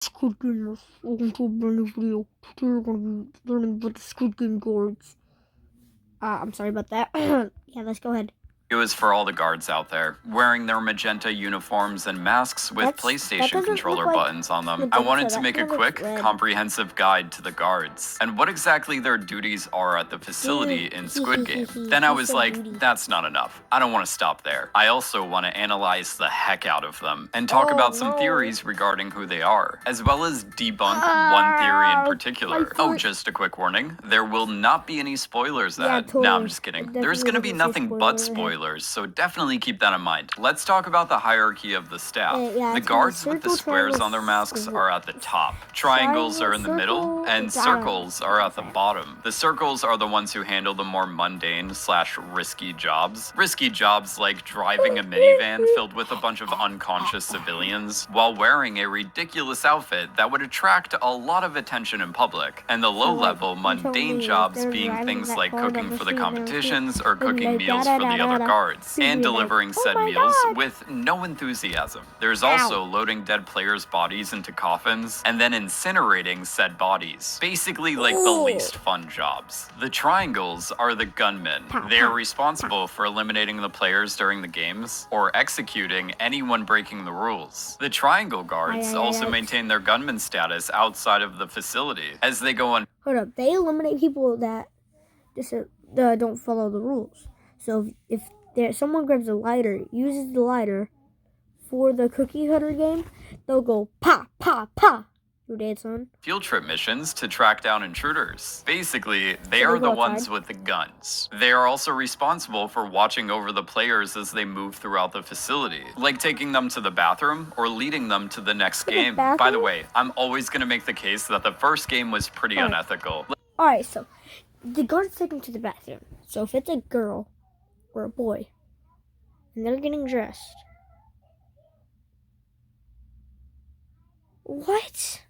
Squid Gamers. Welcome to a brand new video. Today we're going to be learning about the Squid Game guards. I'm sorry about that. Yeah, let's go ahead. It was for all the guards out there, wearing their magenta uniforms and masks with PlayStation controller buttons on them. I wanted to make a quick, comprehensive guide to the guards, and what exactly their duties are at the facility in Squid Game. Then I was like, that's not enough. I don't want to stop there. I also want to analyze the heck out of them, and talk about some theories regarding who they are, as well as debunk one theory in particular. Oh, just a quick warning, there will not be any spoilers ahead. No, I'm just kidding. There's gonna be nothing but spoilers. So definitely keep that in mind. Let's talk about the hierarchy of the staff. The guards with the squares on their masks are at the top. Triangles are in the middle, and circles are at the bottom. The circles are the ones who handle the more mundane / risky jobs. Risky jobs like driving a minivan filled with a bunch of unconscious civilians while wearing a ridiculous outfit that would attract a lot of attention in public. And the low-level, mundane jobs being things like cooking for the competitions or cooking meals for the other guards, and delivering said meals with no enthusiasm. There's also loading dead players' bodies into coffins, and then incinerating said bodies. Basically like the least fun jobs. The triangles are the gunmen. They are responsible for eliminating the players during the games, or executing anyone breaking the rules. The triangle guards also maintain their gunman status outside of the facility, as they go on. Hold up, they eliminate people that don't follow the rules. So if someone grabs a lighter, uses the lighter for the cookie cutter game, they'll go pa pa pa. Your dad's son. Field trip missions to track down intruders. Basically, they are the ones with the guns. They are also responsible for watching over the players as they move throughout the facility, like taking them to the bathroom or leading them to the next game. By the way, I'm always going to make the case that the first game was pretty unethical. Alright, so the guards take them to the bathroom. So if it's a girl or a boy, and they're getting dressed. What?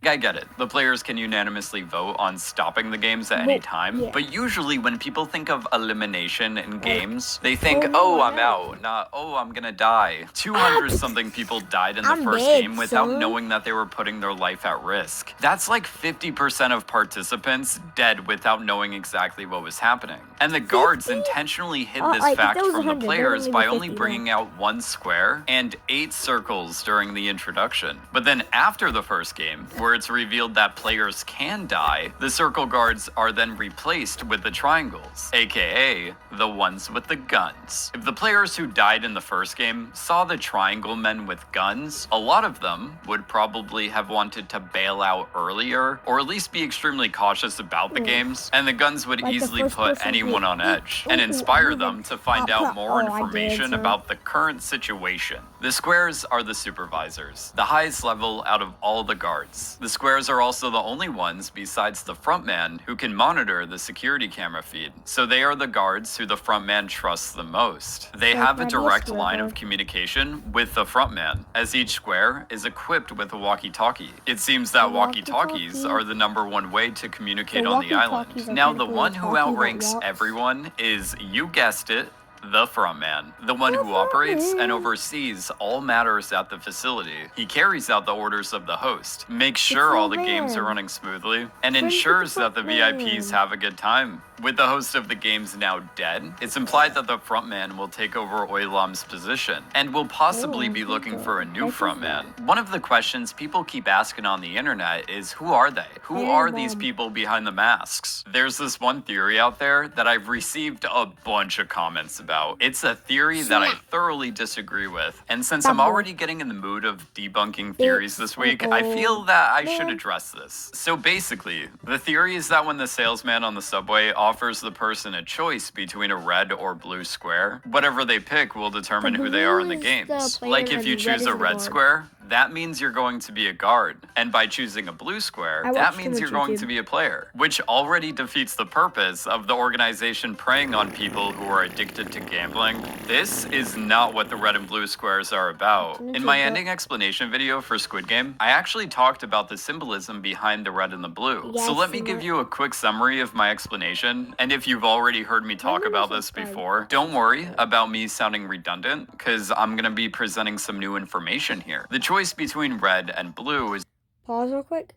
I get it. The players can unanimously vote on stopping the games at any time, but usually when people think of elimination in games, they think, oh, I'm out, not, oh, I'm gonna die. 200-something people died in the first game without knowing that they were putting their life at risk. That's like 50% of participants dead without knowing exactly what was happening. And the guards intentionally hid this fact from the players by only bringing out one square and 8 circles during the introduction. But then after the first game, where it's revealed that players can die, the circle guards are then replaced with the triangles, aka the ones with the guns. If the players who died in the first game saw the triangle men with guns, a lot of them would probably have wanted to bail out earlier, or at least be extremely cautious about the games, and the guns would easily put anyone on edge, and inspire them to find out more information about the current situation. The squares are the supervisors, the highest level out of all the guards. The squares are also the only ones besides the frontman who can monitor the security camera feed, so they are the guards who the frontman trusts the most. They have a direct line of communication with the frontman, as each square is equipped with a walkie-talkie. It seems that walkie-talkies are the #1 way to communicate on the island. Now, the one who outranks everyone is, you guessed it, the frontman, the one who operates and oversees all matters at the facility. He carries out the orders of the host, makes sure all the games are running smoothly, and ensures that the VIPs have a good time. With the host of the games now dead, it's implied that the frontman will take over Oilam's position, and will possibly be looking for a new frontman. One of the questions people keep asking on the internet is, who are they? Who are these people behind the masks? There's this one theory out there that I've received a bunch of comments about. It's a theory that I thoroughly disagree with, and since I'm already getting in the mood of debunking theories this week, I feel that I should address this. So basically, the theory is that when the salesman on the subway offers the person a choice between a red or blue square, whatever they pick will determine who they are in the games. Like if you choose a red square, that means you're going to be a guard. And by choosing a blue square, that means you're going to be a player, which already defeats the purpose of the organization preying on people who are addicted to gambling. This is not what the red and blue squares are about. In my ending explanation video for Squid Game, I actually talked about the symbolism behind the red and the blue. So let me give you a quick summary of my explanation, and if you've already heard me talk about this before, don't worry about me sounding redundant, because I'm going to be presenting some new information here. The choice choice between red and blue is Pause real quick.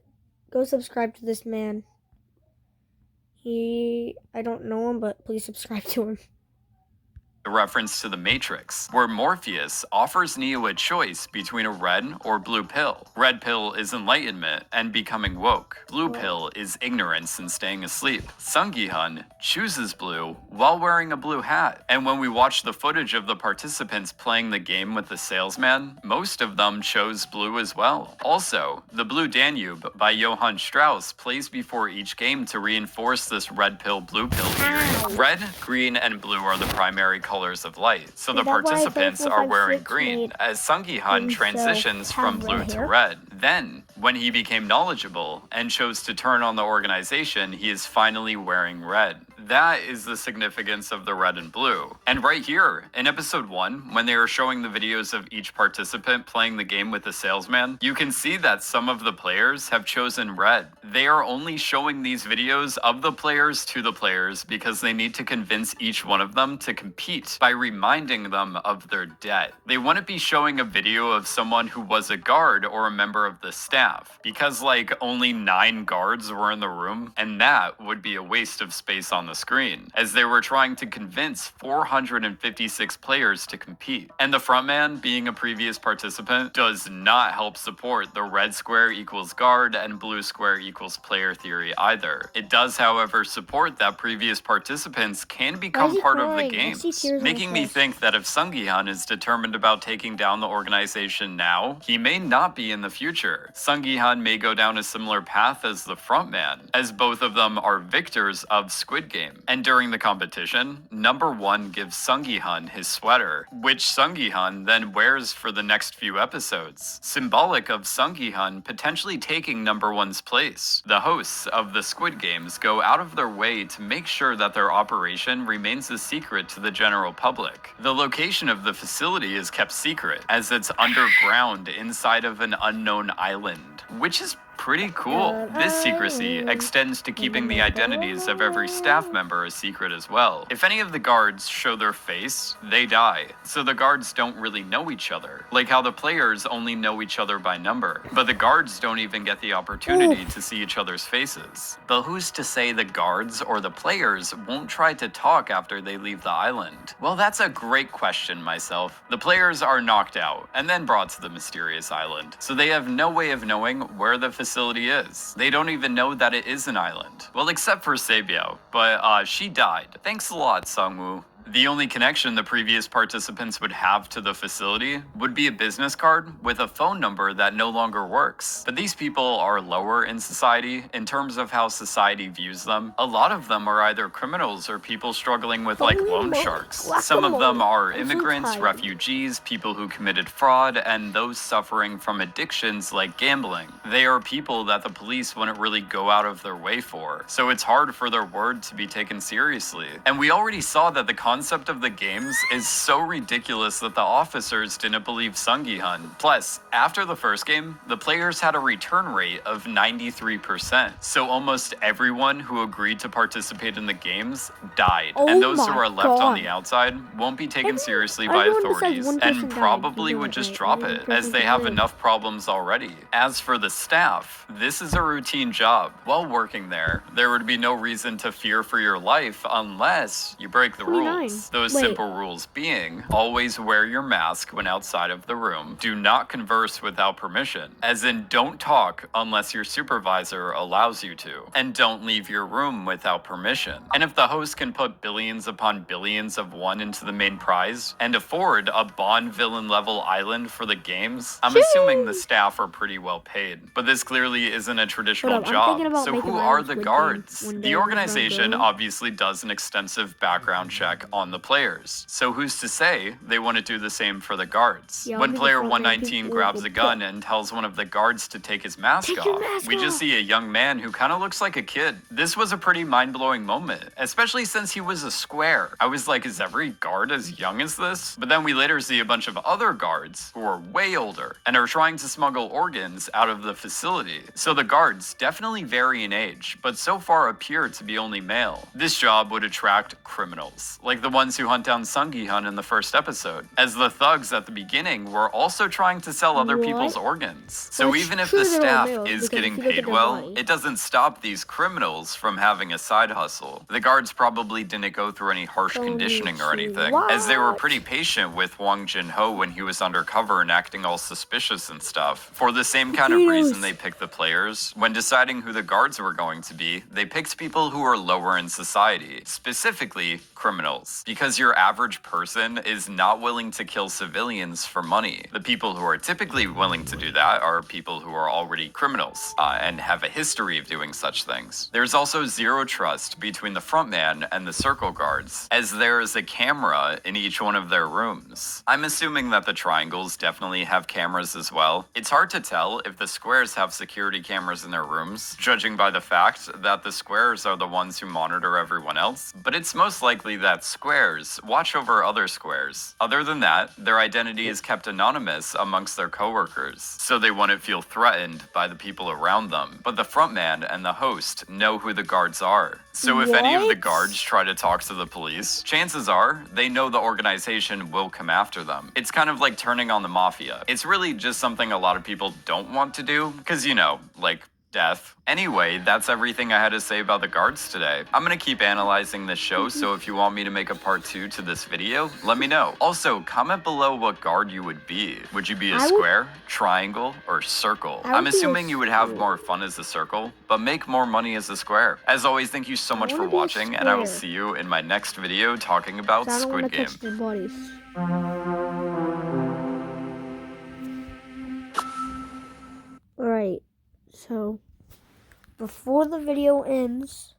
Go subscribe to this man. I don't know him, but please subscribe to him. a reference to the Matrix, where Morpheus offers Neo a choice between a red or blue pill. Red pill is enlightenment and becoming woke. Blue pill is ignorance and staying asleep. Sung Gi-hun chooses blue while wearing a blue hat. And when we watch the footage of the participants playing the game with the salesman, most of them chose blue as well. Also, the Blue Danube by Johann Strauss plays before each game to reinforce this red pill, blue pill theory. Red, green, and blue are the primary colors of light, so the participants are wearing green, as Sung Gi-hun transitions from blue to red. Then, when he became knowledgeable and chose to turn on the organization, he is finally wearing red. That is the significance of the red and blue. And right here, in episode 1, when they are showing the videos of each participant playing the game with the salesman, you can see that some of the players have chosen red. They are only showing these videos of the players to the players because they need to convince each one of them to compete by reminding them of their debt. They wouldn't be showing a video of someone who was a guard or a member of the staff, because like only 9 guards were in the room, and that would be a waste of space on the screen, as they were trying to convince 456 players to compete. And the frontman, being a previous participant, does not help support the red square equals guard and blue square equals player theory either. It does, however, support that previous participants can become part of the games, making me think that if Sung Gi-hun is determined about taking down the organization now, he may not be in the future. Sung Gi-hun may go down a similar path as the frontman, as both of them are victors of Squid Game. And during the competition, number 1 gives Sung Gi-hun his sweater, which Sung Gi-hun then wears for the next few episodes, symbolic of Sung Gi-hun potentially taking number 1's place. The hosts of the Squid Games go out of their way to make sure that their operation remains a secret to the general public. The location of the facility is kept secret, as it's underground inside of an unknown island, which is pretty cool. This secrecy extends to keeping the identities of every staff member a secret as well. If any of the guards show their face, they die. So the guards don't really know each other, like how the players only know each other by number. But the guards don't even get the opportunity to see each other's faces. But who's to say the guards or the players won't try to talk after they leave the island? Well, that's a great question myself. The players are knocked out and then brought to the mysterious island, so they have no way of knowing where the facility is. They don't even know that it is an island. Well, except for Saebyeou, but she died. Thanks a lot, Sungwoo. The only connection the previous participants would have to the facility would be a business card with a phone number that no longer works. But these people are lower in society in terms of how society views them. A lot of them are either criminals or people struggling with like loan sharks. Some of them are immigrants, refugees, people who committed fraud, and those suffering from addictions like gambling. They are people that the police wouldn't really go out of their way for. So it's hard for their word to be taken seriously. And we already saw that the concept of the games is so ridiculous that the officers didn't believe Sung Gi-hun. Plus, after the first game, the players had a return rate of 93%. So almost everyone who agreed to participate in the games died. And those who are left on the outside won't be taken seriously by authorities and probably would just drop it, as they have enough problems already. As for the staff, this is a routine job. While working there, there would be no reason to fear for your life unless you break the rules. Those simple rules being, always wear your mask when outside of the room, do not converse without permission, as in don't talk unless your supervisor allows you to, and don't leave your room without permission. And if the host can put billions upon billions of won into the main prize, and afford a Bond villain level island for the games, I'm assuming the staff are pretty well paid. But this clearly isn't a traditional job, so who are the guards? The organization obviously does an extensive background check on the players, so who's to say they want to do the same for the guards? When player 119 grabs a gun and tells one of the guards to take his mask off, we just see a young man who kind of looks like a kid. This was a pretty mind-blowing moment, especially since he was a square. I was like, is every guard as young as this? But then we later see a bunch of other guards who are way older and are trying to smuggle organs out of the facility. So the guards definitely vary in age, but so far appear to be only male. This job would attract criminals, like the ones who hunt down Sung-gi-hun in the first episode, as the thugs at the beginning were also trying to sell other people's organs. So even if the staff is getting paid well, it doesn't stop these criminals from having a side hustle. The guards probably didn't go through any harsh conditioning or anything, as they were pretty patient with Wang Jin-ho when he was undercover and acting all suspicious and stuff. For the same kind of reason they picked the players, when deciding who the guards were going to be, they picked people who are lower in society, specifically criminals. Because your average person is not willing to kill civilians for money. The people who are typically willing to do that are people who are already criminals, and have a history of doing such things. There's also zero trust between the frontman and the circle guards, as there is a camera in each one of their rooms. I'm assuming that the triangles definitely have cameras as well. It's hard to tell if the squares have security cameras in their rooms, judging by the fact that the squares are the ones who monitor everyone else, but it's most likely that squares watch over other squares. Other than that, their identity is kept anonymous amongst their coworkers, so they wouldn't feel threatened by the people around them. But the frontman and the host know who the guards are. So if any of the guards try to talk to the police, chances are they know the organization will come after them. It's kind of like turning on the mafia. It's really just something a lot of people don't want to do, because you know, like death. Anyway, that's everything I had to say about the guards today. I'm gonna keep analyzing this show, so if you want me to make a part 2 to this video, let me know. Also, comment below what guard you would be. Would you be a square, triangle, or circle? I'm assuming you would have more fun as a circle, but make more money as a square. As always, thank you so much for watching, and I will see you in my next video talking about Squid Game. Alright, so before the video ends,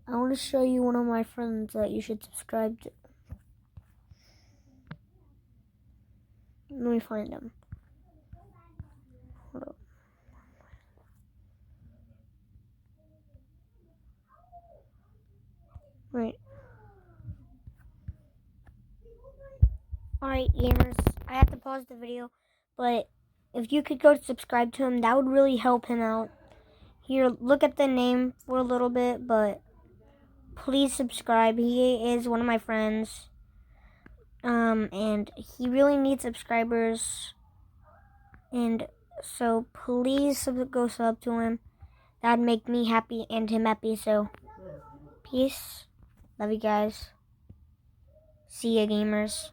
I want to show you one of my friends that you should subscribe to. Let me find him. Hold up. Right. Alright, gamers, I have to pause the video, but if you could go subscribe to him, that would really help him out. Here, look at the name for a little bit, but please subscribe. He is one of my friends. And he really needs subscribers. And so please go sub to him. That'd make me happy and him happy. So peace. Love you guys. See ya, gamers.